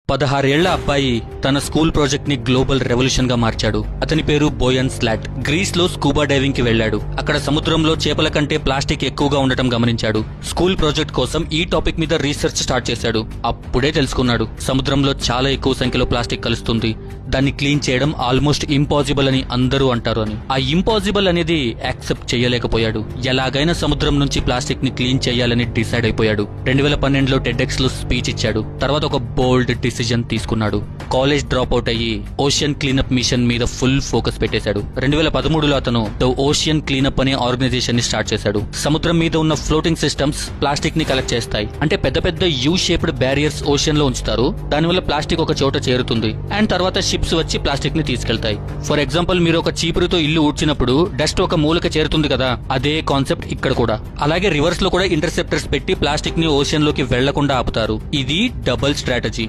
16 ఏళ్ల అబ్బాయి తన స్కూల్ ప్రాజెక్ట్ ని గ్లోబల్ రెవల్యూషన్ గా మార్చాడు. అతని పేరు బోయన్ స్లాట్. గ్రీస్ లో స్కూబా డైవింగ్ కి వెళ్లాడు. అక్కడ సముద్రంలో చేపల కంటే ప్లాస్టిక్ ఎక్కువగా ఉండటం గమనించాడు. స్కూల్ ప్రాజెక్ట్ కోసం ఈ టాపిక్ మీద రీసెర్చ్ స్టార్ట్ చేశాడు. అప్పుడే తెలుసుకున్నాడు సముద్రంలో చాలా ఎక్కువ సంఖ్యలో ప్లాస్టిక్ కలుస్తుంది. దాన్ని క్లీన్ చేయడం ఆల్మోస్ట్ ఇంపాసిబుల్ అని అందరూ అంటారు అని. ఆ ఇంపాసిబుల్ అనేది యాక్సెప్ట్ చేయలేకపోయాడు. ఎలాగైనా సముద్రం నుంచి ప్లాస్టిక్ ని క్లీన్ చేయాలని డిసైడ్ అయిపోయాడు. 2012లో టెడ్ఎక్స్ లో స్పీచ్ ఇచ్చాడు. తర్వాత ఒక బోల్డ్ డిసిజన్ తీసుకున్నాడు. కాలేజ్ డ్రాప్ అవుట్ అయ్యి ఓషియన్ క్లీనప్ మిషన్ మీద ఫుల్ ఫోకస్ పెట్టేశాడు. 2013లో అతను ద ఓషియన్ క్లీనప్ అనే ఆర్గనైజేషన్ ని స్టార్ట్ చేశాడు. సముద్రం మీద ఉన్న ఫ్లోటింగ్ సిస్టమ్స్ ప్లాస్టిక్ ని కలెక్ట్ చేస్తాయి. అంటే పెద్ద పెద్ద యూ షేప్డ్ బ్యారియర్స్ ఓషియన్ లో ఉంచుతారు. దానివల్ల ప్లాస్టిక్ ఒక చోట చేరుతుంది అండ్ తర్వాత షిప్స్ వచ్చి ప్లాస్టిక్ ని తీసుకెళ్తాయి. ఫర్ ఎగ్జాంపుల్, మీరు ఒక చీపురుతో ఇల్లు ఊడ్చినప్పుడు డస్ట్ ఒక మూలక చేరుతుంది కదా, అదే కాన్సెప్ట్ ఇక్కడ కూడా. అలాగే రివర్స్ లో కూడా ఇంటర్సెప్టర్స్ పెట్టి ప్లాస్టిక్ ని ఓషియన్ లోకి వెళ్లకుండా ఆపుతారు. ఇది డబుల్ స్ట్రాటజీ.